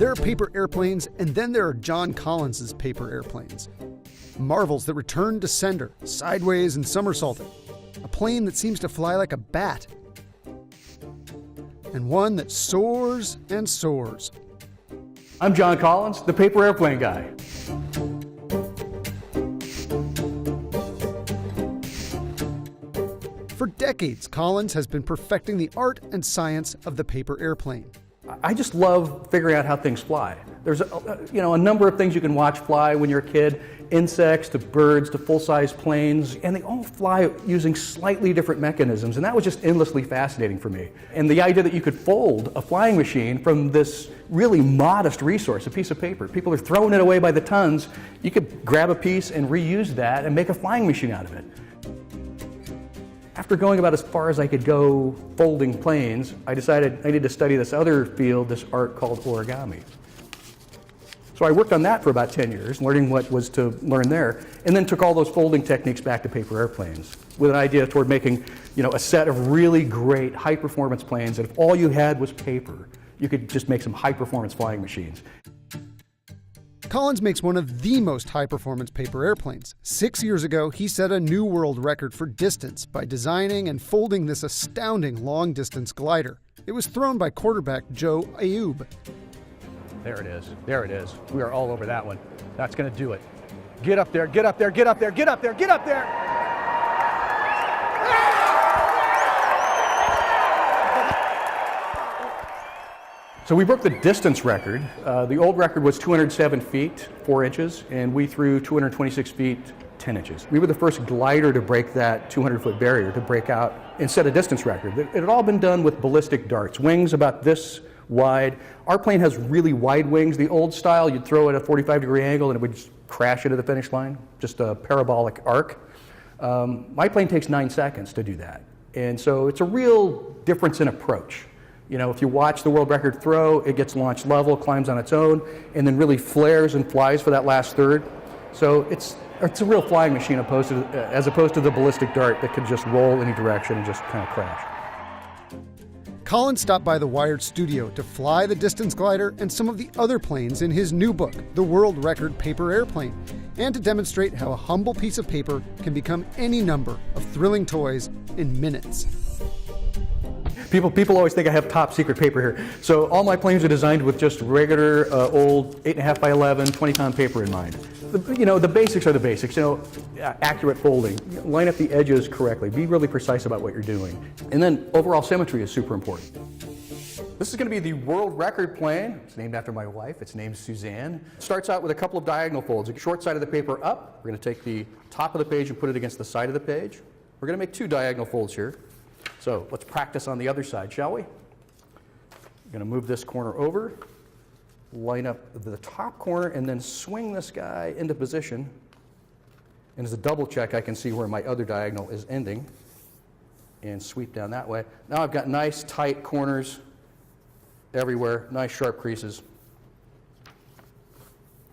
There are paper airplanes, and then there are John Collins' paper airplanes. Marvels that return to sender, sideways and somersaulting. A plane that seems to fly like a bat. And one that soars and soars. I'm John Collins, the paper airplane guy. For decades, Collins has been perfecting the art and science of the paper airplane. I just love figuring out how things fly. There's a number of things you can watch fly when you're a kid, insects to birds to full-size planes, and they all fly using slightly different mechanisms, and that was just endlessly fascinating for me. And the idea that you could fold a flying machine from this really modest resource, a piece of paper. People are throwing it away by the tons. You could grab a piece and reuse that and make a flying machine out of it. After going about as far as I could go folding planes, I decided I needed to study this other field, this art called origami. So I worked on that for about 10 years, learning what was to learn there, and then took all those folding techniques back to paper airplanes with an idea toward making, a set of really great high-performance planes that if all you had was paper, you could just make some high-performance flying machines. Collins makes one of the most high-performance paper airplanes. 6 years ago, he set a new world record for distance by designing and folding this astounding long-distance glider. It was thrown by quarterback Joe Ayoub. There it is. There it is. We are all over that one. That's going to do it. Get up there, get up there, get up there, get up there, get up there! So we broke the distance record. The old record was 207 feet, 4 inches, and we threw 226 feet, 10 inches. We were the first glider to break that 200-foot barrier, to break out and set a distance record. It had all been done with ballistic darts, wings about this wide. Our plane has really wide wings. The old style, you'd throw it at a 45-degree angle and it would just crash into the finish line, just a parabolic arc. My plane takes 9 seconds to do that. And so it's a real difference in approach. If you watch the world record throw, it gets launched level, climbs on its own, and then really flares and flies for that last third. So it's a real flying machine as opposed to the ballistic dart that could just roll any direction and just kind of crash. Collins stopped by the Wired studio to fly the distance glider and some of the other planes in his new book, The World Record Paper Airplane, and to demonstrate how a humble piece of paper can become any number of thrilling toys in minutes. People always think I have top secret paper here. So all my planes are designed with just regular old 8.5 by 11, 20-pound paper in mind. The basics are the basics. Accurate folding, line up the edges correctly, be really precise about what you're doing. And then overall symmetry is super important. This is going to be the world record plane. It's named after my wife. It's named Suzanne. It starts out with a couple of diagonal folds. A short side of the paper up. We're going to take the top of the page and put it against the side of the page. We're going to make 2 diagonal folds here. So let's practice on the other side, shall we? I'm going to move this corner over, line up the top corner, and then swing this guy into position. And as a double check, I can see where my other diagonal is ending and sweep down that way. Now I've got nice tight corners everywhere, nice sharp creases.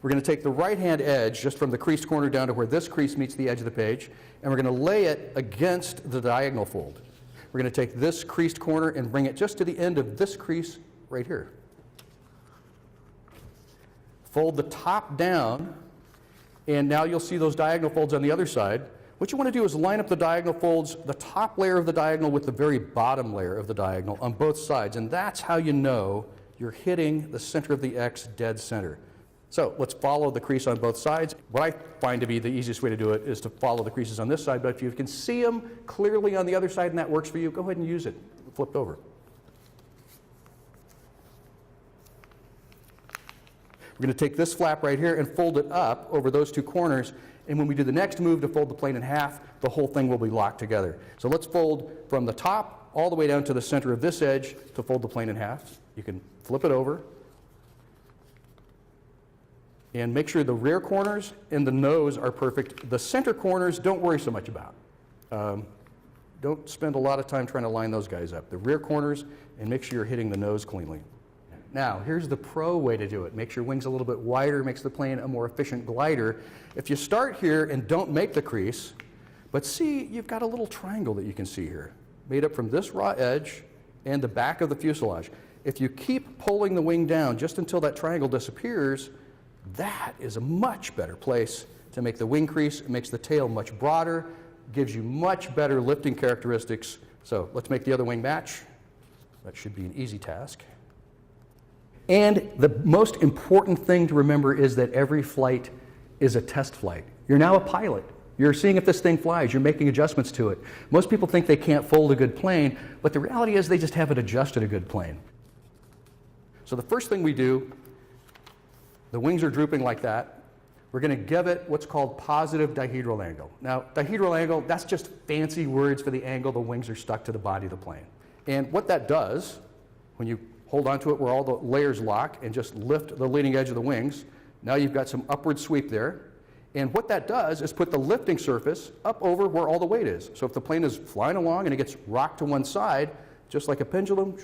We're going to take the right-hand edge just from the creased corner down to where this crease meets the edge of the page, and we're going to lay it against the diagonal fold. We're going to take this creased corner and bring it just to the end of this crease right here. Fold the top down, and now you'll see those diagonal folds on the other side. What you want to do is line up the diagonal folds, the top layer of the diagonal with the very bottom layer of the diagonal on both sides, and that's how you know you're hitting the center of the X dead center. So let's follow the crease on both sides. What I find to be the easiest way to do it is to follow the creases on this side, but if you can see them clearly on the other side and that works for you, go ahead and use it, flipped over. We're going to take this flap right here and fold it up over those 2 corners, and when we do the next move to fold the plane in half, the whole thing will be locked together. So let's fold from the top all the way down to the center of this edge to fold the plane in half. You can flip it over. And make sure the rear corners and the nose are perfect. The center corners, don't worry so much about. Don't spend a lot of time trying to line those guys up. The rear corners, and make sure you're hitting the nose cleanly. Now, here's the pro way to do it. Makes your wings a little bit wider, makes the plane a more efficient glider. If you start here and don't make the crease, but see, you've got a little triangle that you can see here, made up from this raw edge and the back of the fuselage. If you keep pulling the wing down just until that triangle disappears, that is a much better place to make the wing crease. It makes the tail much broader, gives you much better lifting characteristics. So let's make the other wing match. That should be an easy task. And the most important thing to remember is that every flight is a test flight. You're now a pilot. You're seeing if this thing flies. You're making adjustments to it. Most people think they can't fold a good plane, but the reality is they just haven't adjusted a good plane. So the first thing we do, the wings are drooping like that. We're going to give it what's called positive dihedral angle. Now, dihedral angle, that's just fancy words for the angle the wings are stuck to the body of the plane. And what that does, when you hold onto it where all the layers lock and just lift the leading edge of the wings, now you've got some upward sweep there. And what that does is put the lifting surface up over where all the weight is. So if the plane is flying along and it gets rocked to one side, just like a pendulum,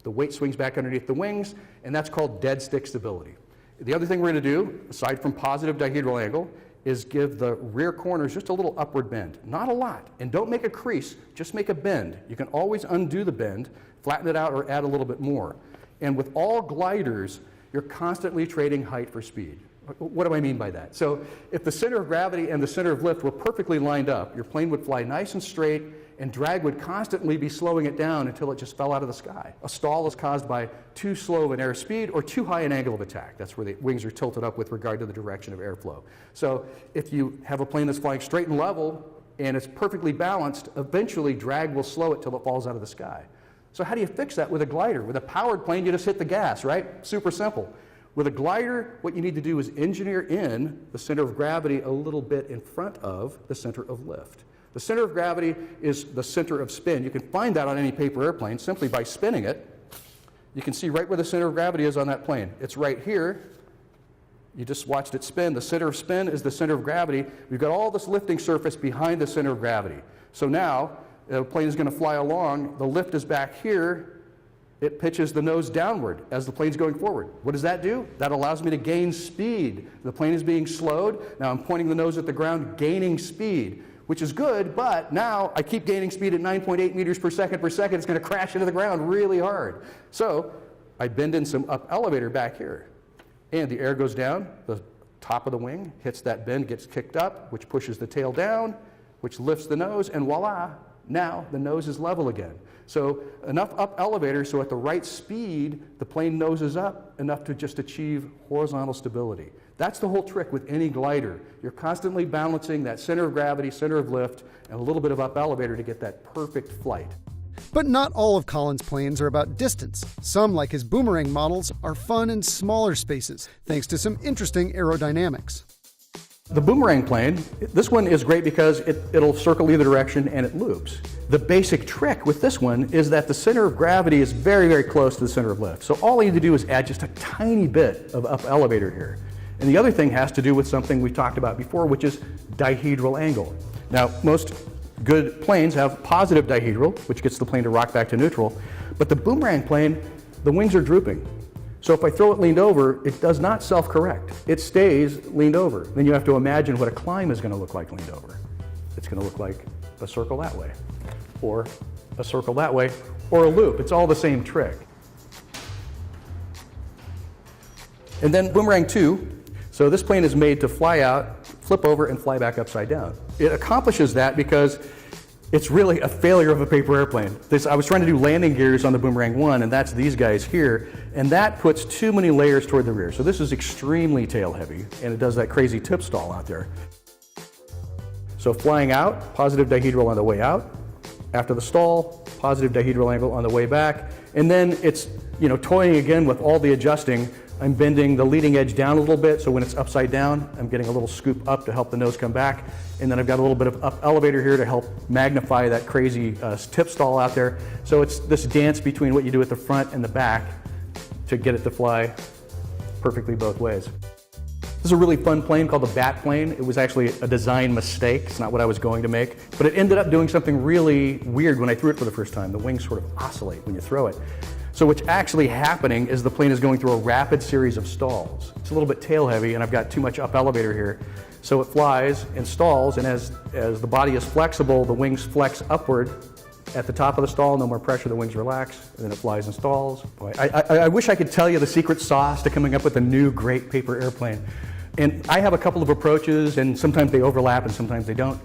the weight swings back underneath the wings, and that's called dead stick stability. The other thing we're going to do, aside from positive dihedral angle, is give the rear corners just a little upward bend. Not a lot. And don't make a crease, just make a bend. You can always undo the bend, flatten it out, or add a little bit more. And with all gliders, you're constantly trading height for speed. What do I mean by that? So if the center of gravity and the center of lift were perfectly lined up, your plane would fly nice and straight, and drag would constantly be slowing it down until it just fell out of the sky. A stall is caused by too slow of an airspeed or too high an angle of attack. That's where the wings are tilted up with regard to the direction of airflow. So if you have a plane that's flying straight and level and it's perfectly balanced, eventually drag will slow it till it falls out of the sky. So how do you fix that with a glider? With a powered plane, you just hit the gas, right? Super simple. With a glider, what you need to do is engineer in the center of gravity a little bit in front of the center of lift. The center of gravity is the center of spin. You can find that on any paper airplane simply by spinning it. You can see right where the center of gravity is on that plane. It's right here. You just watched it spin. The center of spin is the center of gravity. We've got all this lifting surface behind the center of gravity. So now, the plane is going to fly along. The lift is back here. It pitches the nose downward as the plane's going forward. What does that do? That allows me to gain speed. The plane is being slowed. Now I'm pointing the nose at the ground, gaining speed, which is good, but now I keep gaining speed at 9.8 meters per second. It's going to crash into the ground really hard. So I bend in some up elevator back here. And the air goes down, the top of the wing hits that bend, gets kicked up, which pushes the tail down, which lifts the nose, and voila, now the nose is level again. So enough up elevator so at the right speed, the plane noses up enough to just achieve horizontal stability. That's the whole trick with any glider. You're constantly balancing that center of gravity, center of lift, and a little bit of up elevator to get that perfect flight. But not all of Colin's planes are about distance. Some, like his Boomerang models, are fun in smaller spaces, thanks to some interesting aerodynamics. The Boomerang plane, this one is great because it'll circle either direction and it loops. The basic trick with this one is that the center of gravity is very, very close to the center of lift. So all I need to do is add just a tiny bit of up elevator here. And the other thing has to do with something we talked about before, which is dihedral angle. Now, most good planes have positive dihedral, which gets the plane to rock back to neutral. But the Boomerang plane, the wings are drooping. So if I throw it leaned over, it does not self-correct. It stays leaned over. Then you have to imagine what a climb is going to look like leaned over. It's going to look like a circle that way, or a circle that way, or a loop. It's all the same trick. And then Boomerang 2. So this plane is made to fly out, flip over, and fly back upside down. It accomplishes that because it's really a failure of a paper airplane. I was trying to do landing gears on the Boomerang 1, and that's these guys here, and that puts too many layers toward the rear. So this is extremely tail heavy, and it does that crazy tip stall out there. So flying out, positive dihedral on the way out. After the stall, positive dihedral angle on the way back. And then it's, toying again with all the adjusting. I'm bending the leading edge down a little bit, so when it's upside down, I'm getting a little scoop up to help the nose come back. And then I've got a little bit of up elevator here to help magnify that crazy tip stall out there. So it's this dance between what you do at the front and the back to get it to fly perfectly both ways. This is a really fun plane called the Bat plane. It was actually a design mistake. It's not what I was going to make. But it ended up doing something really weird when I threw it for the first time. The wings sort of oscillate when you throw it. So what's actually happening is the plane is going through a rapid series of stalls. It's a little bit tail heavy, and I've got too much up elevator here. So it flies and stalls, and as the body is flexible, the wings flex upward, at the top of the stall, no more pressure, the wings relax, and then it flies and stalls. Boy, I wish I could tell you the secret sauce to coming up with a new great paper airplane. And I have a couple of approaches, and sometimes they overlap and sometimes they don't.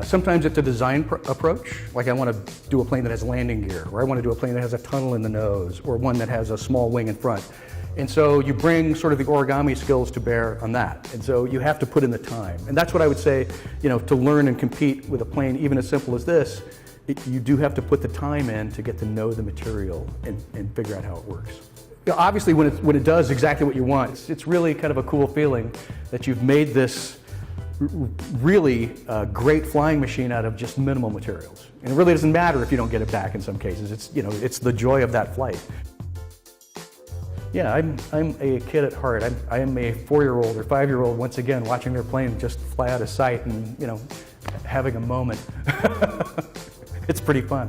Sometimes it's a design approach, like I want to do a plane that has landing gear, or I want to do a plane that has a tunnel in the nose, or one that has a small wing in front. And so you bring sort of the origami skills to bear on that. And so you have to put in the time. And that's what I would say, to learn and compete with a plane, even as simple as this, you do have to put the time in to get to know the material and figure out how it works. Obviously, when it does exactly what you want, it's really kind of a cool feeling that you've made this really great flying machine out of just minimal materials. And it really doesn't matter if you don't get it back in some cases. It's the joy of that flight. Yeah, I'm a kid at heart. I am a 4-year-old or 5-year-old once again watching their plane just fly out of sight and having a moment. It's pretty fun.